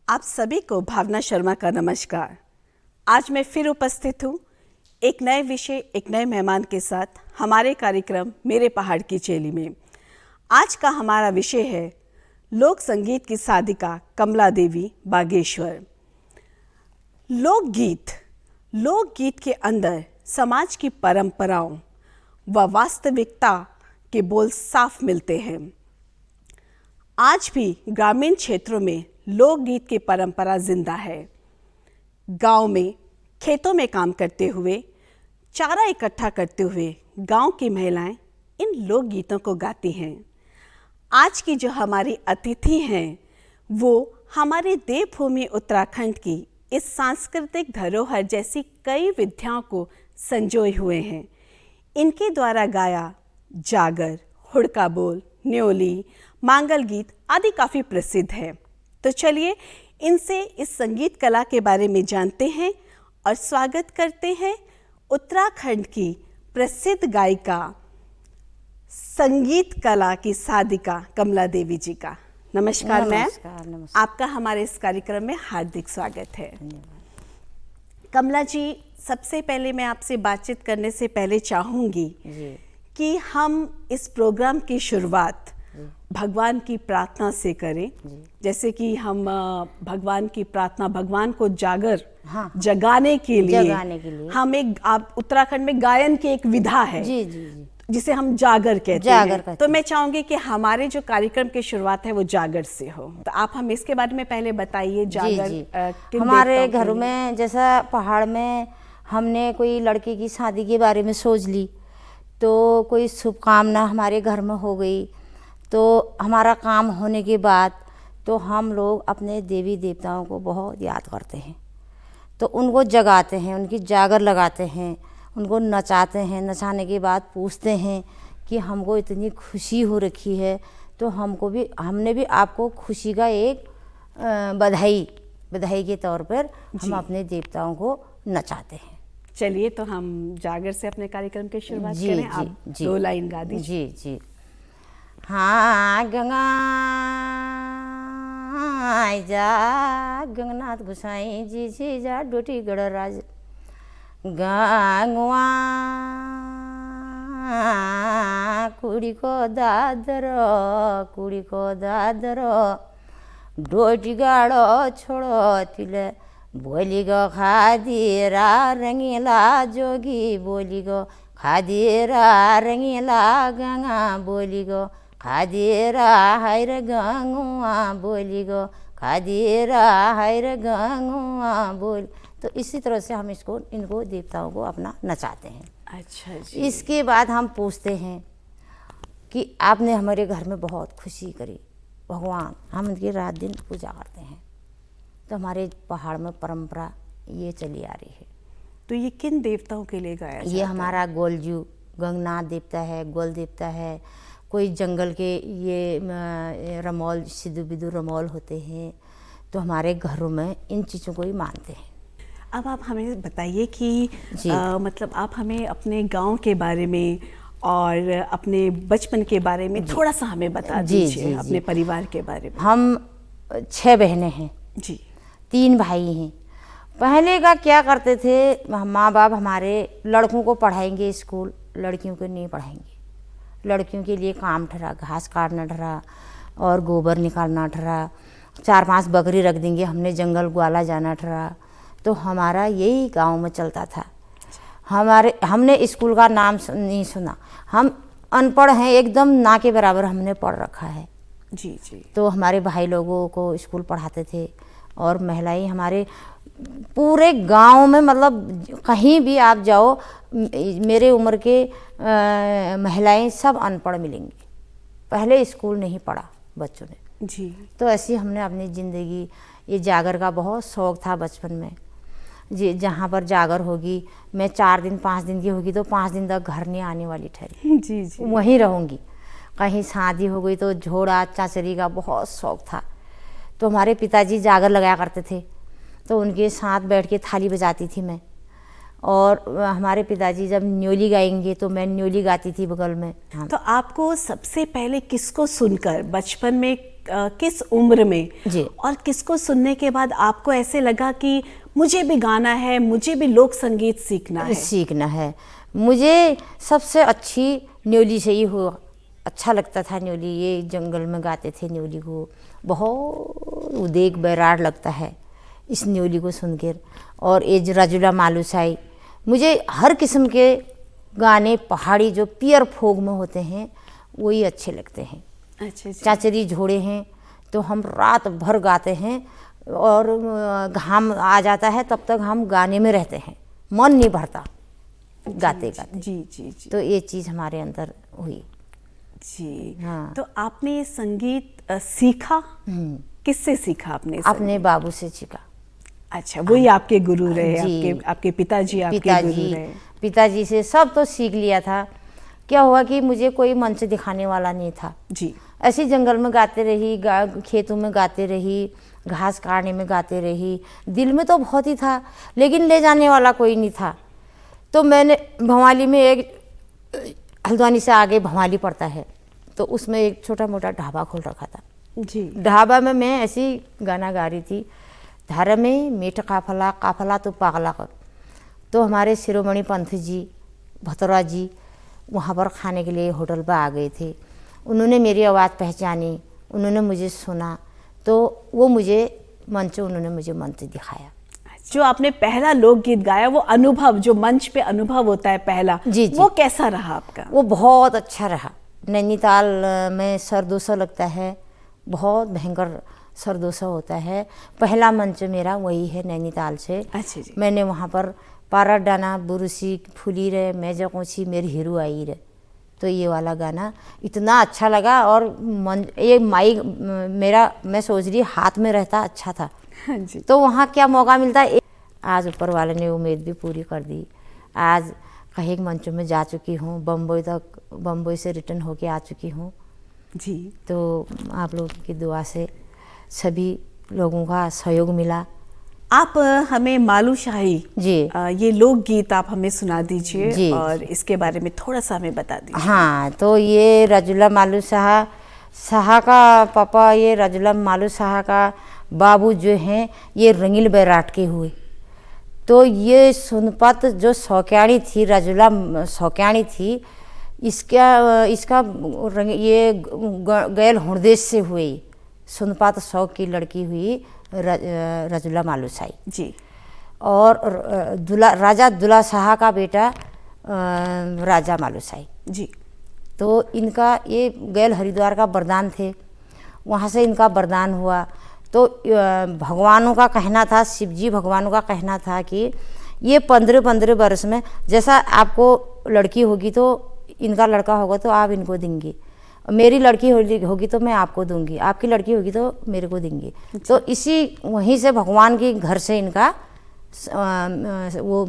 आप सभी को भावना शर्मा का नमस्कार। आज मैं फिर उपस्थित हूँ एक नए विषय, एक नए मेहमान के साथ हमारे कार्यक्रम मेरे पहाड़ की चेली में। आज का हमारा विषय है लोक संगीत की साधिका कमला देवी बागेश्वर। लोकगीत के अंदर समाज की परंपराओं व वास्तविकता के बोल साफ मिलते हैं। आज भी ग्रामीण क्षेत्रों में लोकगीत की परंपरा जिंदा है। गांव में खेतों में काम करते हुए, चारा इकट्ठा करते हुए गांव की महिलाएं इन लोकगीतों को गाती हैं। आज की जो हमारी अतिथि हैं वो हमारे देवभूमि उत्तराखंड की इस सांस्कृतिक धरोहर जैसी कई विधाओं को संजोए हुए हैं। इनके द्वारा गाया जागर, हुड़का बोल, न्योली, मांगल गीत आदि काफ़ी प्रसिद्ध है। तो चलिए इनसे इस संगीत कला के बारे में जानते हैं और स्वागत करते हैं उत्तराखंड की प्रसिद्ध गायिका, संगीत कला की साधिका कमला देवी जी का। नमस्कार मैम, आपका हमारे इस कार्यक्रम में हार्दिक स्वागत है। कमला जी, सबसे पहले मैं आपसे बातचीत करने से पहले चाहूँगी कि हम इस प्रोग्राम की शुरुआत भगवान की प्रार्थना से करें। जैसे कि हम भगवान की प्रार्थना, भगवान को जगाने के लिए हम आप उत्तराखंड में गायन की एक विधा है जिसे हम जागर कहते हैं। तो मैं चाहूंगी कि हमारे जो कार्यक्रम की शुरुआत है वो जागर से हो। तो आप हम इसके बारे में पहले बताइए। जागर हमारे घर में, जैसा पहाड़ में हमने कोई लड़की की शादी के बारे में सोच ली, तो कोई शुभकामना हमारे घर में हो गई, तो हमारा काम होने के बाद तो हम लोग अपने देवी देवताओं को बहुत याद करते हैं। तो उनको जगाते हैं, उनकी जागर लगाते हैं, उनको नचाते हैं। नचाने के बाद पूछते हैं कि हमको इतनी खुशी हो रखी है, तो हमने भी आपको खुशी का एक बधाई के तौर पर हम अपने देवताओं को नचाते हैं। चलिए, तो हम जागर से अपने कार्यक्रम की शुरुआत करें। आप 2 लाइन गा दीजिए। जी। हाँ, गंगा जा गंगनाथ गोसाई जी जा डोटी गढ़राज गंगवा कुड़ी को दादर डोटी गाड़ो छोड़ो तिले बोली गो खादीरा रंगीला जोगी बोली गो खादीरा रंगीला गंगा बोली गो खादीरा हैर गंगुआ बोली गो खादीरा हैर गंगुआ बोल। तो इसी तरह से हम इनको देवताओं को अपना नचाते हैं। अच्छा जी। इसके बाद हम पूछते हैं कि आपने हमारे घर में बहुत खुशी करी, भगवान, हम उनकी रात दिन पूजा करते हैं। तो हमारे पहाड़ में परंपरा ये चली आ रही है। तो ये किन देवताओं के लिए गाया जाता है? ये हमारा गोलजू गंगनाथ देवता है, गोल देवता है। कोई जंगल के ये रमौल, सिद्धू बिदू रमौल होते हैं, तो हमारे घरों में इन चीज़ों को ही मानते हैं। अब आप हमें बताइए कि मतलब आप हमें अपने गांव के बारे में और अपने बचपन के बारे में थोड़ा सा हमें बता दीजिए। अपने परिवार के बारे में। हम 6 बहनें हैं जी, 3 भाई हैं। पहले का क्या करते थे, माँ बाप हमारे लड़कों को पढ़ाएंगे स्कूल, लड़कियों को नहीं पढ़ाएंगे। लड़कियों के लिए काम ठहरा, घास काटना ठहरा और गोबर निकालना ठहरा, 4-5 बकरी रख देंगे, हमने जंगल ग्वाला जाना ठहरा। तो हमारा यही गांव में चलता था। हमने स्कूल का नाम नहीं सुना, हम अनपढ़ हैं, एकदम ना के बराबर हमने पढ़ रखा है। जी। तो हमारे भाई लोगों को स्कूल पढ़ाते थे और महिलाएं हमारे पूरे गांव में, मतलब कहीं भी आप जाओ, मेरे उम्र के महिलाएं सब अनपढ़ मिलेंगी। पहले स्कूल नहीं पढ़ा बच्चों ने जी। तो ऐसी हमने अपनी ज़िंदगी, ये जागर का बहुत शौक़ था बचपन में जी। जहाँ पर जागर होगी, मैं 4 दिन 5 दिन की होगी तो 5 दिन तक घर नहीं आने वाली ठहरी। जी। वहीं रहूँगी। कहीं शादी हो गई तो झोड़ा चाचरी का बहुत शौक़ था। तो हमारे पिताजी जागर लगाया करते थे, तो उनके साथ बैठ के थाली बजाती थी मैं। और हमारे पिताजी जब न्योली गाएंगे तो मैं न्योली गाती थी बगल में। तो आपको सबसे पहले किसको सुनकर बचपन में किस उम्र में जी। और किसको सुनने के बाद आपको ऐसे लगा कि मुझे भी गाना है, मुझे भी लोक संगीत सीखना है? सीखना है। मुझे सबसे अच्छी न्योली से ही हो, अच्छा लगता था न्योली। ये जंगल में गाते थे न्योली को, बहुत उदेक बैराड़ लगता है इस न्योली को सुनकर। और ये राजुला मालूसाई, मुझे हर किस्म के गाने पहाड़ी जो पियर फोक में होते हैं वही अच्छे लगते हैं। अच्छा जी। चाचरी झोड़े हैं तो हम रात भर गाते हैं और घाम आ जाता है तब तक हम गाने में रहते हैं, मन नहीं भरता गाते गाते। जी जी जी तो ये चीज़ हमारे अंदर हुई। जी। हाँ। तो आपने ये संगीत सीखा, किससे सीखा आपने अपने बाबू से सीखा। अच्छा, वही आपके गुरु रहे? जी। आपके पिताजी आपके गुरु रहे? पिताजी से सब तो सीख लिया था। क्या हुआ कि मुझे कोई मंच दिखाने वाला नहीं था। जी। ऐसे जंगल में गाते रही, खेतों में गाते रही, घास काटने में गाते रही। दिल में तो बहुत ही था लेकिन ले जाने वाला कोई नहीं था। तो मैंने भवाली में एक, हल्द्वानी से आगे भवाली पड़ता है, तो उसमें एक छोटा मोटा ढाबा खोल रखा था। जी। ढाबा में मैं ऐसी गाना गा रही थी, धारा में मीठ काफला काफला तो पागला कर। तो हमारे शिरोमणि पंथ जी, भतरा जी वहाँ पर खाने के लिए होटल पर आ गए थे। उन्होंने मेरी आवाज़ पहचानी, उन्होंने मुझे सुना, तो वो मुझे उन्होंने मुझे मंच दिखाया। जो आपने पहला लोकगीत गाया, वो अनुभव, जो मंच पे अनुभव होता है पहला, जी, जी। वो कैसा रहा आपका? वो बहुत अच्छा रहा। नैनीताल में सरदोसा लगता है, बहुत भयंकर सरदोसा होता है। पहला मंच मेरा वही है नैनीताल से। अच्छा जी। मैंने वहाँ पर पारा डाना बुरुसी फूली रे मैं जकोची मेरी हीरो आई रे, तो ये वाला गाना इतना अच्छा लगा। और ये माइक मेरा, मैं सोच रही हाथ में रहता अच्छा था। हाँ जी। तो वहाँ क्या मौका मिलता है। आज ऊपर वाले ने उम्मीद भी पूरी कर दी। आज कई मंचों में जा चुकी हूँ, बम्बई से रिटर्न होके आ चुकी हूँ। जी। तो आप लोगों की दुआ से सभी लोगों का सहयोग मिला। आप हमें मालूशाही, जी। ये लोकगीत आप हमें सुना दीजिए जी। और इसके बारे में थोड़ा सा हमें बता दीजिए। हाँ, तो ये रजुला मालू शाह का पापा, ये रजुला मालू शाह का बाबू जो हैं ये रंगील बैराट के हुए। तो ये सुनपत जो सौक्याणी थी, रजुला सौक्याणी थी, इसका ये गैल हुणदेश से हुई। सुनपत सौ की लड़की हुई रजुला मालूसाई जी। और राजा दुला शाह का बेटा राजा मालूसाई जी। तो इनका ये गैल हरिद्वार का वरदान थे, वहाँ से इनका वरदान हुआ। तो भगवानों का कहना था, शिव जी भगवानों का कहना था कि ये 15-15 वर्ष में, जैसा आपको लड़की होगी तो इनका लड़का होगा तो आप इनको देंगी, मेरी लड़की होगी तो मैं आपको दूंगी, आपकी लड़की होगी तो मेरे को देंगी। तो इसी वहीं से भगवान के घर से इनका वो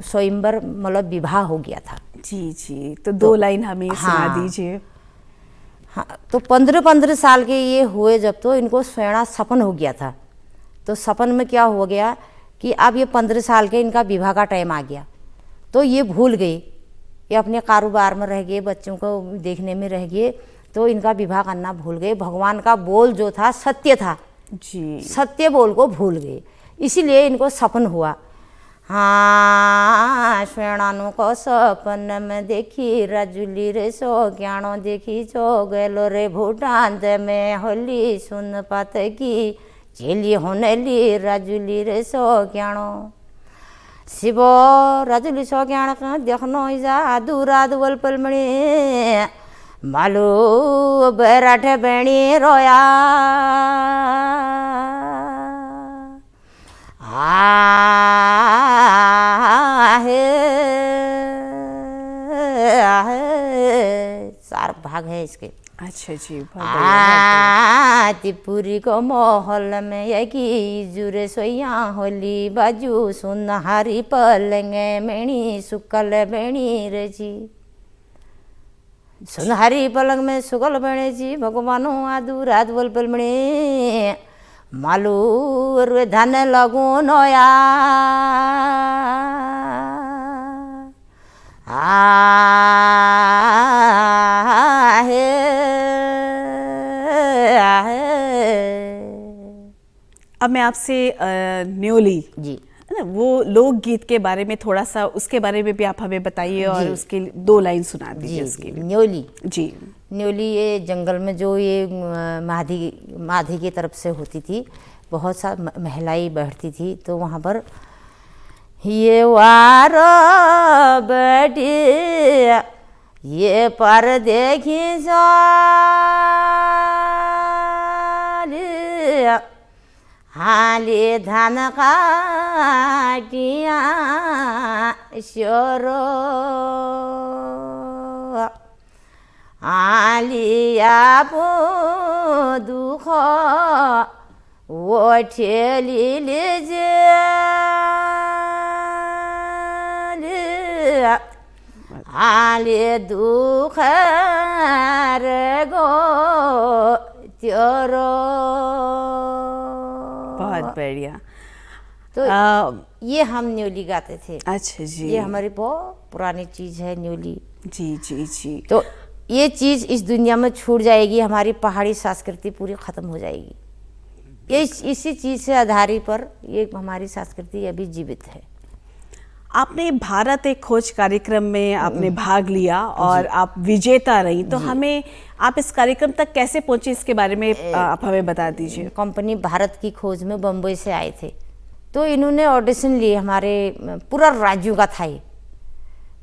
स्वयंवर मतलब विवाह हो गया था। जी जी। तो दो लाइन हमें सुना दीजिए। हाँ, तो 15-15 साल के ये हुए जब, तो इनको स्वयं सपन हो गया था। तो सपन में क्या हो गया कि अब ये 15 साल के इनका विवाह का टाइम आ गया। तो ये भूल गए, ये अपने कारोबार में रह गए, बच्चों को देखने में रह गए, तो इनका विवाह करना भूल गए। भगवान का बोल जो था सत्य था जी, सत्य बोल को भूल गए, इसीलिए इनको सपन हुआ। हाँ, श्वेणानु को सपन में देखी रजुली रे सो ज्ञानो देखी जो गलो रे भूटान में होली सुन पात की चेली होनेली रजुली रे सो ज्ञानो शिव रजुली सो ज्ञान का देखनो जा दूरा दुवल पलमणी मालू बैराठ बेणी रोया चार भाग है इसके। अच्छा जी। त्रिपुरी को मोहल में यकी जुरे सोया होली बाजू सुनहारी पलंगे मेणी सुकल बेणी रे जी, सुनहारी पलंग में सुकल बेणी जी भगवानो आदू रात बोल पलमणी मालू रे धन लगू नोया अब मैं आपसे न्योली जी है ना, वो लोकगीत के बारे में थोड़ा सा, उसके बारे में भी आप हमें बताइए और जी। उसके 2 लाइन सुना जी दीजिए उसके जी लिए। न्योली। जी न्योली ये जंगल में जो ये माधी की तरफ से होती थी, बहुत सा महिलाएं बैठती थी, तो वहाँ पर ये वार बैठी ये पर देखी हाली धान काटिया शोरो आलिया पो दुख वो ठेली लीजिए आले दुख रे गो त्योरो। बहुत बढ़िया। तो ये हम न्योली गाते थे। अच्छा जी। ये हमारी बहुत पुरानी चीज़ है न्योली। जी जी जी। तो ये चीज़ इस दुनिया में छूट जाएगी, हमारी पहाड़ी संस्कृति पूरी ख़त्म हो जाएगी। ये इसी चीज़ से आधारित पर ये हमारी संस्कृति अभी जीवित है। आपने भारत एक खोज कार्यक्रम में आपने भाग लिया और आप विजेता रही, तो हमें आप इस कार्यक्रम तक कैसे पहुंचे इसके बारे में आप हमें बता दीजिए। कंपनी भारत की खोज में बम्बई से आए थे, तो इन्होंने ऑडिशन लिए, हमारे पूरा राज्यों का था ये,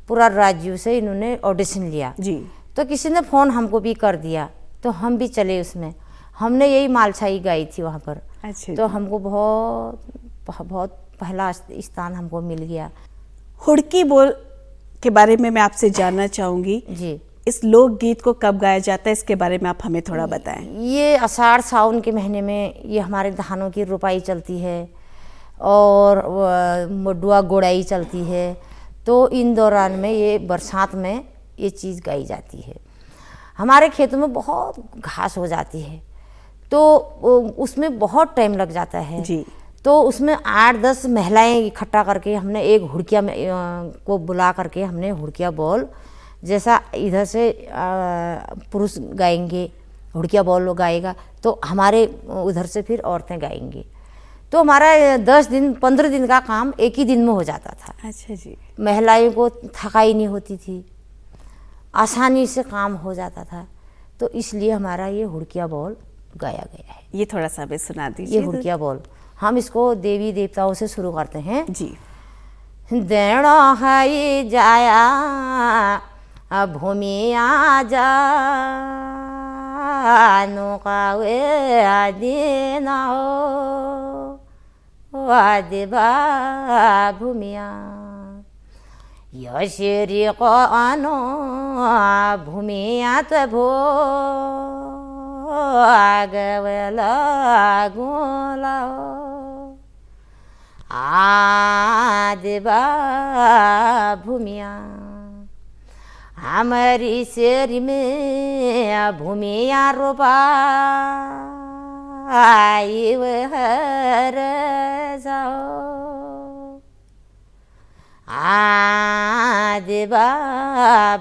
पूरा राज्यों से इन्होंने ऑडिशन लिया जी। तो किसी ने फ़ोन हमको भी कर दिया, तो हम भी चले उसमें। हमने यही मालछाई गाई थी वहाँ पर। अच्छा। तो हमको बहुत बहुत पहला स्थान हमको मिल गया। हुड़की बोल के बारे में मैं आपसे जानना चाहूँगी जी। इस लोकगीत को कब गाया जाता है, इसके बारे में आप हमें थोड़ा बताएं। ये आषाढ़ सावन के महीने में ये हमारे धानों की रुपाई चलती है और मडुआ गोड़ाई चलती है, तो इन दौरान में ये बरसात में ये चीज़ गाई जाती है। हमारे खेतों में बहुत घास हो जाती है, तो उसमें बहुत टाइम लग जाता है जी। तो उसमें 8-10 महिलाएं इकट्ठा करके हमने एक हुड़किया में को बुला करके हमने हुड़किया बॉल, जैसा इधर से पुरुष गाएंगे हुड़किया बॉल गाएगा, तो हमारे उधर से फिर औरतें गाएंगी। तो हमारा 10 दिन 15 दिन का काम एक ही दिन में हो जाता था। अच्छा जी। महिलाओं को थकाई नहीं होती थी, आसानी से काम हो जाता था, तो इसलिए हमारा ये हुड़किया बॉल गाया गया है। ये थोड़ा सा हमें सुना दीजिए। ये हुड़किया बॉल हम इसको देवी देवताओं से शुरू करते हैं। जी। देणो है जाया भूमि आ जा नौकावे आदि ना हो आदिबा भूमिया यशरी को अनो भूमिया तो भो आगवला गोला आदिबा भूमिया हमारी शेरी में भूमिया रोपा आई हर जाओ आदिबा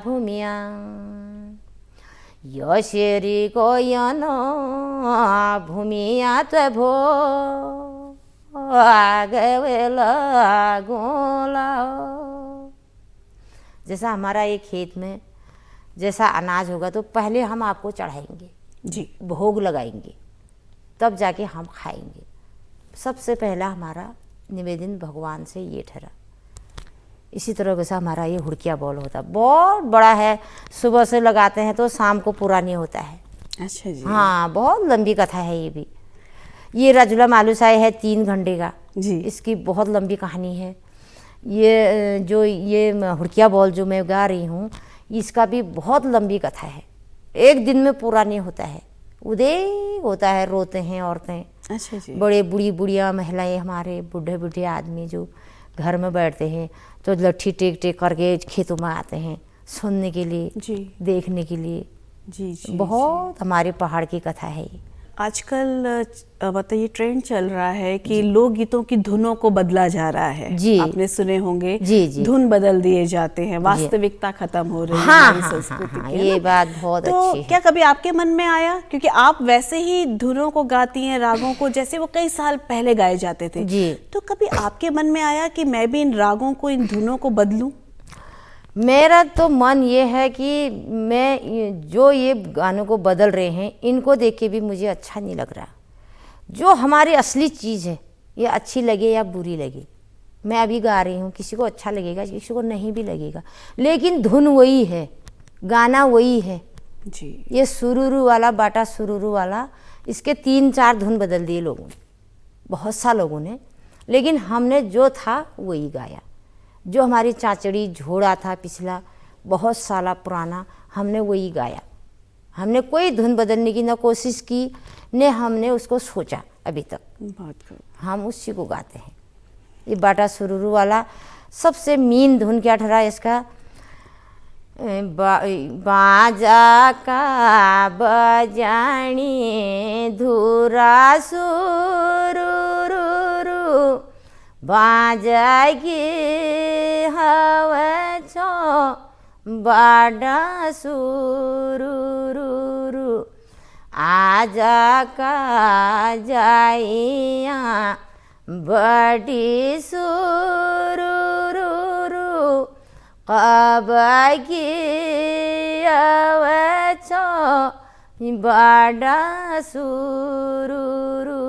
भूमिया यशरी को यनो भूमिया तो भो आगवेला गोला। जैसा हमारा ये खेत में जैसा अनाज होगा तो पहले हम आपको चढ़ाएंगे जी, भोग लगाएंगे, तब जाके हम खाएंगे। सबसे पहला हमारा निवेदन भगवान से ये ठहरा। इसी तरह से हमारा ये हुड़किया बॉल होता है, बहुत बड़ा है, सुबह से लगाते हैं तो शाम को पूरा नहीं होता है। अच्छा जी। हाँ, बहुत लंबी कथा है ये भी। ये रजुला मालूसाई है 3 घंटे का जी। इसकी बहुत लंबी कहानी है। ये जो ये हुड़किया बॉल जो मैं गा रही हूँ इसका भी बहुत लंबी कथा है, एक दिन में पूरा नहीं होता है। उदय होता है, रोते हैं औरतें, अच्छा जी। बड़े बुढ़िया महिलाएं, हमारे बूढ़े बूढ़े आदमी जो घर में बैठते हैं तो लट्ठी टेक टेक करके खेतों में आते हैं सुनने के लिए, जी। देखने के लिए। जी जी। बहुत हमारे पहाड़ की कथा है ये। आजकल मतलब ये ट्रेंड चल रहा है कि लोकगीतों की धुनों को बदला जा रहा है। जी। आपने सुने होंगे। जी, जी। धुन बदल दिए जाते हैं, वास्तविकता खत्म हो रही है हाँ, हमारी हाँ, संस्कृति हाँ, की, है ये ना? बात बहुत तो अच्छी है। क्या कभी आपके मन में आया, क्योंकि आप वैसे ही धुनों को गाती हैं, रागों को, जैसे वो कई साल पहले गाए जाते थे, जी। तो कभी आपके मन में आया कि मैं भी इन रागों को, इन धुनों को बदलूं? मेरा तो मन ये है कि जो ये गानों को बदल रहे हैं, इनको देख के भी मुझे अच्छा नहीं लग रहा। जो हमारी असली चीज़ है, ये अच्छी लगे या बुरी लगे, मैं अभी गा रही हूँ, किसी को अच्छा लगेगा, किसी को नहीं भी लगेगा, लेकिन धुन वही है, गाना वही है। जी। ये सुरुरु वाला, बाटा सुरुरु वाला, इसके 3-4 धुन बदल दिए लोगों ने, बहुत सा लोगों ने, लेकिन हमने जो था वही गाया। जो हमारी चाचड़ी झोड़ा था पिछला बहुत साल पुराना, हमने वही गाया। हमने कोई धुन बदलने की ना कोशिश की, न हमने उसको सोचा अभी तक। बहुत खूब। हम उसी को गाते हैं। ये बाटा सुरुरु वाला सबसे मीन धुन क्या ठहरा इसका, बाजा का बजानी धुरा सुरुरु, बाजा की हवा छो बाडा सुरुरु, आजा का जाइया बड़ी सुरुरु, कब की अवचो बाडा सुरुरु।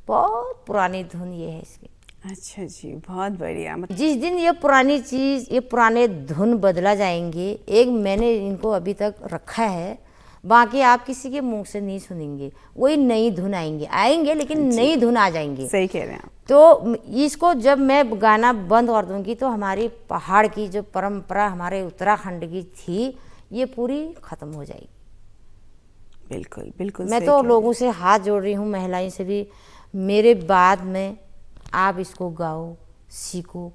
बहुत पुरानी धुन ये है इसकी। अच्छा जी, बहुत बढ़िया। जिस दिन ये पुरानी चीज़, ये पुराने धुन बदला जाएंगे, एक मैंने इनको अभी तक रखा है, बाकी आप किसी के मुंह से नहीं सुनेंगे, वही नई धुन आएंगे लेकिन नई धुन आ जाएंगे। सही कह रहे हैं आप। तो इसको जब मैं गाना बंद कर दूंगी तो हमारी पहाड़ की जो परंपरा हमारे उत्तराखंड की थी, ये पूरी खत्म हो जाएगी। बिल्कुल बिल्कुल। मैं तो लोगों से हाथ जोड़ रही हूँ, महिलाएं से भी, मेरे बाद में आप इसको गाओ, सीखो।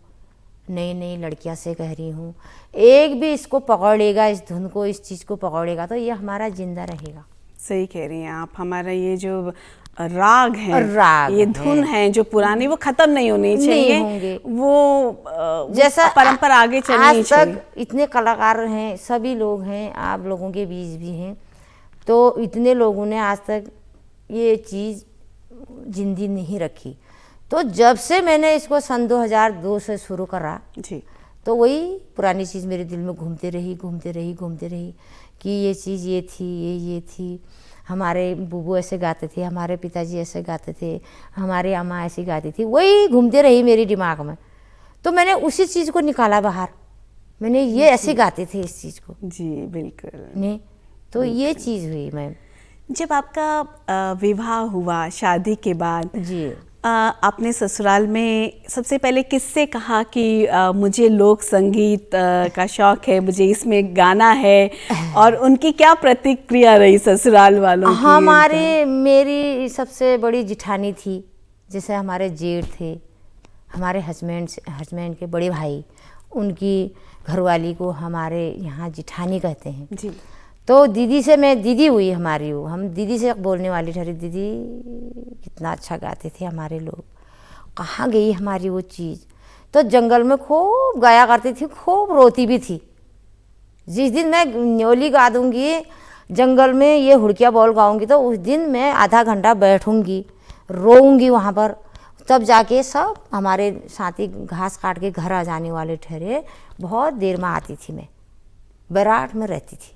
नई नई लड़कियां से कह रही हूँ, एक भी इसको पकड़ेगा, इस धुन को, इस चीज़ को पकड़ेगा तो ये हमारा जिंदा रहेगा। सही कह रही हैं आप। हमारा ये जो राग है, ये है। धुन है जो पुरानी, वो खत्म नहीं होनी चाहिए, होंगे। वो जैसा परंपरा आगे चलनी आज चाहिए। तक इतने कलाकार हैं, सभी लोग हैं, आप लोगों के बीच भी हैं, तो इतने लोगों ने आज तक ये चीज़ जिंदी नहीं रखी। तो जब से मैंने इसको सन 2002 से शुरू करा जी, तो वही पुरानी चीज़ मेरे दिल में घूमते रही कि ये चीज़ ये थी, ये थी। हमारे बुबू ऐसे गाते थे, हमारे पिताजी ऐसे गाते थे, हमारी अम्मा ऐसी गाती थी, वही घूमते रही मेरे दिमाग में। तो मैंने उसी चीज़ को निकाला बाहर, मैंने ये ऐसे गाते थे इस चीज़ को। जी बिल्कुल। नहीं तो ये चीज़ हुई। मैं जब आपका विवाह हुआ, शादी के बाद जी, आपने ससुराल में सबसे पहले किससे कहा कि मुझे लोक संगीत का शौक है, मुझे इसमें गाना है, और उनकी क्या प्रतिक्रिया रही ससुराल वालों की? मेरी सबसे बड़ी जिठानी थी, जैसे हमारे जेठ थे, हमारे हस्बैंड के बड़े भाई, उनकी घरवाली को हमारे यहाँ जिठानी कहते हैं। जी। तो दीदी से मैं दीदी हुई हमारी, वो हम दीदी से बोलने वाली ठहरी, दीदी कितना अच्छा गाते थे हमारे लोग, कहाँ गई हमारी वो चीज़। तो जंगल में खूब गाया करती थी, खूब रोती भी थी। जिस दिन मैं न्योली गा दूँगी जंगल में, ये हुड़किया बोल गाऊँगी, तो उस दिन मैं आधा घंटा बैठूँगी, रोऊँगी वहाँ पर, तब जाके सब हमारे साथी घास काट के घर आ जाने वाले ठहरे। बहुत देर में आती थी, मैं बैराट में रहती थी।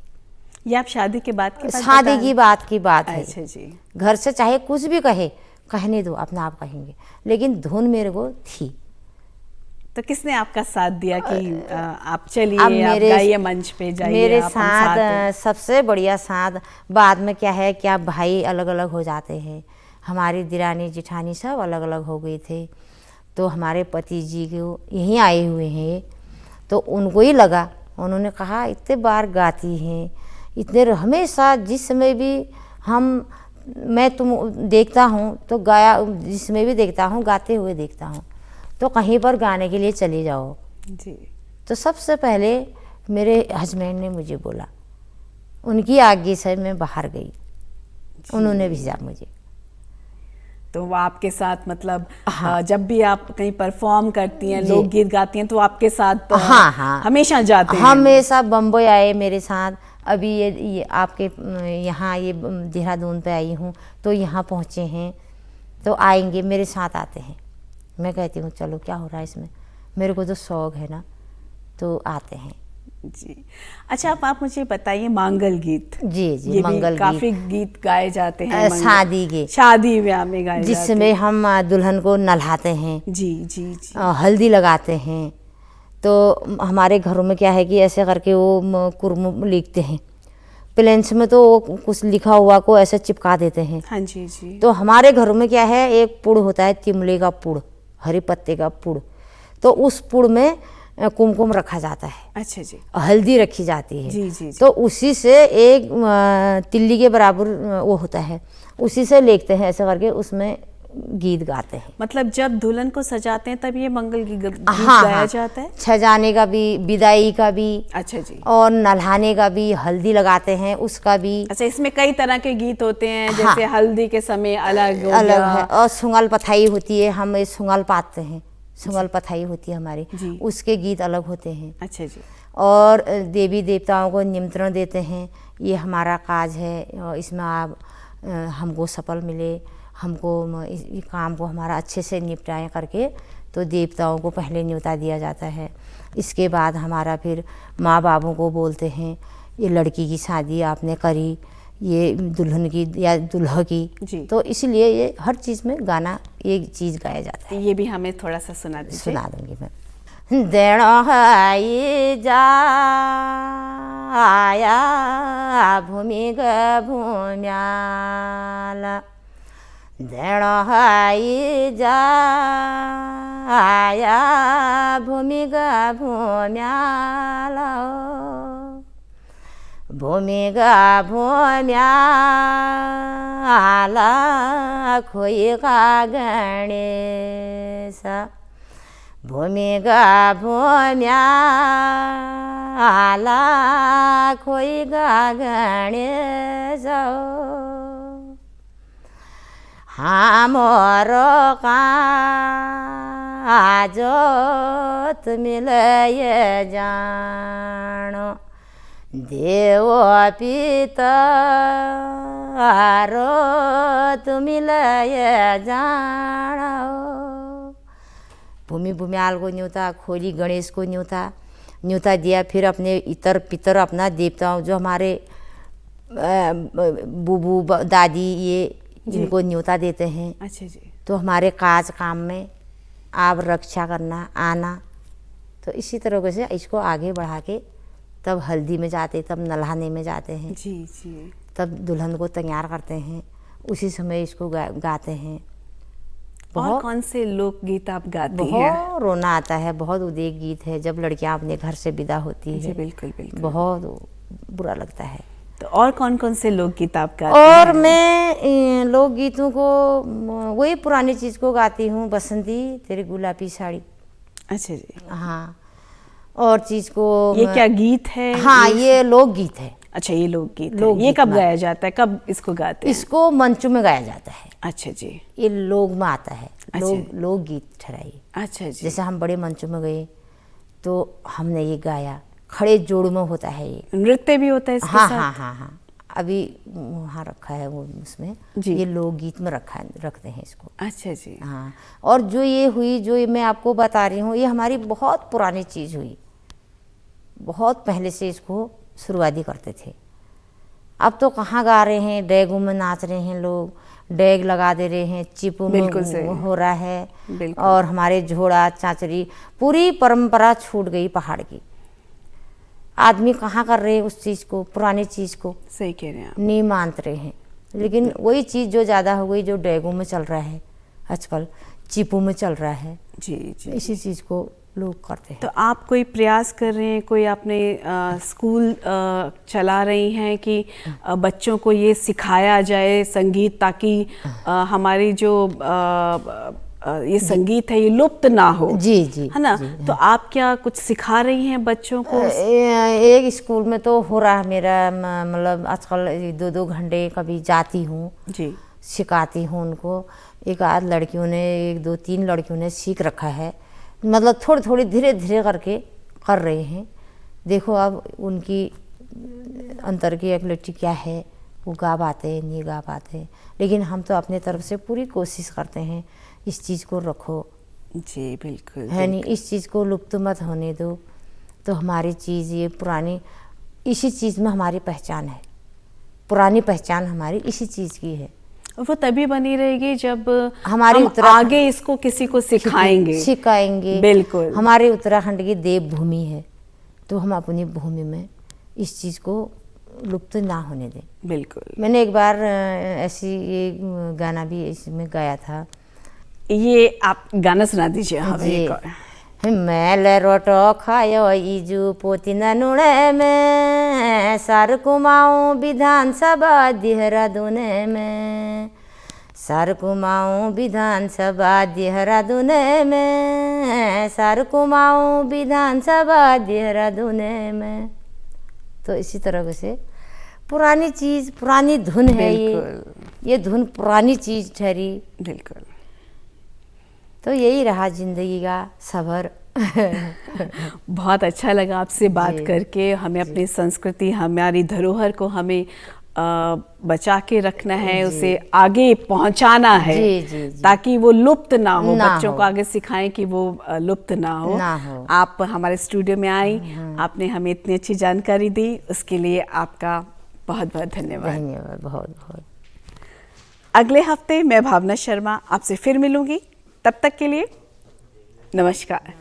ये आप शादी के बाद की शादी की बात है। अच्छा जी। घर से चाहे कुछ भी कहने दो, अपना आप कहेंगे, लेकिन धुन मेरे को थी। तो किसने आपका साथ दिया कि आप चलिए, आप गाइए, मंच पे जाइए? मेरे साथ सबसे बढ़िया साथ, बाद में क्या है, क्या भाई अलग अलग हो जाते हैं, हमारी दिरानी जिठानी सब अलग अलग हो गए थे, तो हमारे पति जी को यहीं आए हुए हैं, तो उनको ही लगा, उन्होंने कहा इतने बार गाती हैं, इतने हमेशा जिस समय भी मैं तुम देखता हूँ तो गाया, जिस समय भी देखता हूँ गाते हुए देखता हूँ, तो कहीं पर गाने के लिए चले जाओ। जी। तो सबसे पहले मेरे हस्बैंड ने मुझे बोला, उनकी आज्ञा से मैं बाहर गई। उन्होंने भेजा मुझे। तो वो आपके साथ मतलब हाँ। जब भी आप कहीं परफॉर्म करती हैं, जी। लोकगीत गाती हैं, तो आपके साथ हाँ हाँ हमेशा जाते हैं? हमेशा बम्बई आए मेरे साथ। अभी ये आपके यहाँ ये देहरादून पे आई हूँ, तो यहाँ पहुँचे हैं, तो आएंगे मेरे साथ आते हैं। मैं कहती हूँ चलो क्या हो रहा है इसमें, मेरे को तो शौक है ना, तो आते हैं। जी। अच्छा, आप मुझे बताइए मांगल गीत। जी जी ये मंगल भी काफी गीत गीत गाए जाते हैं शादी के, शादी ब्याह में गाए जाते जिसमें हम दुल्हन को नहलाते हैं, हैं। जी जी जी। हल्दी लगाते हैं। तो हमारे घरों में क्या है कि ऐसे करके वो कुर्म लिखते हैं, प्लेन्स में तो वो कुछ लिखा हुआ को ऐसे चिपका देते हैं। हाँ जी जी। तो हमारे घरों में क्या है, एक पुड़ होता है, तिमले का पुड़, हरे पत्ते का पुड़, तो उस पुड़ में कुमकुम रखा जाता है, अच्छा जी। हल्दी रखी जाती है। जी जी जी। तो उसी से एक तिल्ली के बराबर वो होता है, उसी से लिखते हैं ऐसे करके, उसमें गीत गाते हैं। मतलब जब दुल्हन को सजाते हैं तब ये मंगल गीत हाँ गाया हाँ, जाता है? सजाने का भी, विदाई का भी, अच्छा जी। और नल्हाने का भी, हल्दी लगाते हैं उसका भी। अच्छा, इसमें कई तरह के गीत होते हैं, हाँ। जैसे हल्दी के समय अलग हो अलग गया। है, और सुंगल पथाई होती है, हम ये सुंगल पाते हैं, सुंगल पथाई होती है हमारी, जी। उसके गीत अलग होते हैं। अच्छा जी। और देवी देवताओं को निमंत्रण देते हैं, ये हमारा काज है, और इसमें आप हमको सफल मिले, हमको इस काम को हमारा अच्छे से निपटाएं करके, तो देवताओं को पहले न्योता दिया जाता है। इसके बाद हमारा फिर माँ बापों को बोलते हैं, ये लड़की की शादी आपने करी, ये दुल्हन की या दुल्हा की, जी। तो इसलिए ये हर चीज़ में गाना ये चीज़ गाया जाता है। ये भी हमें थोड़ा सा सुना दीजिए। सुना दूंगी मैं। देण है जा आया भूमि ग भूम्याल, देण है जा आया भूमि ग भूम्याल, भूमि ग भूम्याल खोई का गणेश, भूमि ग भूम्याल खोई ग गणेश, हमरो काज मिलय जानो, देव पितर मिलय जानो। भूमि भूम्याल को न्योता, खोली गणेश को न्योता दिया। फिर अपने इतर पितर, अपना देवताओं जो हमारे बूबू दादी, ये इनको न्योता देते हैं। अच्छा जी। तो हमारे काज काम में आप रक्षा करना आना, तो इसी तरह से इसको आगे बढ़ा के तब हल्दी में जाते, तब नल्हाने में जाते हैं, जी जी। तब दुल्हन को तैयार करते हैं, उसी समय इसको गाते हैं। और कौन से लोकगीत आप गाती हैं? बहुत रोना आता है, बहुत उदेक गीत है जब लड़कियां अपने घर से विदा होती जी है, बिल्कुल बिल्कुल। बहुत बुरा लगता है। तो और कौन कौन से लोकगीत आप गाती और हैं? मैं लोकगीतों को वही पुरानी चीज़ को गाती हूँ, बसंती तेरी गुलाबी साड़ी। अच्छा जी। हाँ, और चीज़ को ये क्या गीत है? हाँ, ये लोकगीत है। अच्छा, ये लोकगीत है। लोकगीत ये कब में। गाया जाता है, कब इसको गाते हैं? इसको मंचों में गाया जाता है, अच्छा जी। ये लोक में आता है, अच्छा। लोकगीत ठहराइए। अच्छा जी। जैसे हम बड़े मंचों में गए तो हमने ये गाया, खड़े जोड़ में होता है ये। नृत्य भी होता है इसके हाँ साथ? हाँ हाँ हाँ, अभी वहाँ रखा है वो, उसमें जी। ये लोकगीत में रखते हैं इसको। अच्छा जी। हाँ, और जो ये हुई, जो ये मैं आपको बता रही हूँ, ये हमारी बहुत पुरानी चीज़ हुई, बहुत पहले से इसको शुरुआती करते थे। अब तो कहाँ गा रहे हैं, डेगों में नाच रहे हैं लोग, डेग लगा दे रहे हैं, चिपू में बिल्कुल सही। हो रहा है। बिल्कुल। और हमारे झोड़ा चाचरी, पूरी परंपरा छूट गई पहाड़ की। आदमी कहाँ कर रहे हैं उस चीज़ को, पुरानी चीज़ को सही कह रहे हैं आप। नहीं मानते रहे हैं। लेकिन वही चीज़ जो ज़्यादा हो गई, जो डेगों में चल रहा है आजकल, चिपू में चल रहा है, जी जी। इसी चीज़ को लोग करते हैं। तो आप कोई प्रयास कर रहे हैं, कोई आपने स्कूल चला रही हैं कि बच्चों को ये सिखाया जाए संगीत, ताकि हमारी जो ये संगीत है ये लुप्त ना हो। जी जी है ना? जी, तो आप क्या कुछ सिखा रही हैं बच्चों को? एक स्कूल में तो हो रहा है मेरा, मतलब आजकल 2-2 घंटे कभी जाती हूँ, जी सिखाती हूँ उनको। एक आध लड़कियों ने, 1-2-3 लड़कियों ने सीख रखा है, मतलब थोड़ी थोड़ी धीरे धीरे करके कर रहे हैं। देखो अब उनकी अंतर की एबिलिटी क्या है, वो गा पाते हैं नहीं गा पाते, लेकिन हम तो अपने तरफ से पूरी कोशिश करते हैं इस चीज़ को रखो, जी बिल्कुल है नहीं, इस चीज़ को लुप्त मत होने दो। तो हमारी चीज़ ये पुरानी, इसी चीज़ में हमारी पहचान है, पुरानी पहचान हमारी इसी चीज़ की है। वो तभी बनी रहेगी जब हमारी हम आगे इसको किसी को सिखाएंगे। बिल्कुल। हमारे उत्तराखंड की देवभूमि है, तो हम अपनी भूमि में इस चीज़ को लुप्त ना होने दें। बिल्कुल। मैंने एक बार ऐसी ये गाना भी इसमें गाया था। ये आप गाना सुना दीजिए हमें एक और। मैल रोटो खायो इजू पोतिन नुणे में, सर कुमाऊं विधानसभा देहरादून में, सर कुमाऊं विधानसभा देहरादून में, सर कुमाऊं विधानसभा देहरादून में। तो इसी तरह से पुरानी चीज़, पुरानी धुन है ये धुन पुरानी चीज़ ठहरी। बिल्कुल। तो यही रहा जिंदगी का सफ़र। बहुत अच्छा लगा आपसे बात करके। हमें अपनी संस्कृति, हमारी धरोहर को हमें बचा के रखना है, उसे आगे पहुंचाना है। जी। ताकि वो लुप्त ना हो, बच्चों को आगे सिखाएं कि वो लुप्त ना हो। आप हमारे स्टूडियो में आई, आपने हमें इतनी अच्छी जानकारी दी, उसके लिए आपका बहुत बहुत धन्यवाद। धन्यवाद, बहुत बहुत। अगले हफ्ते मैं भावना शर्मा आपसे फिर मिलूंगी, तब तक के लिए नमस्कार।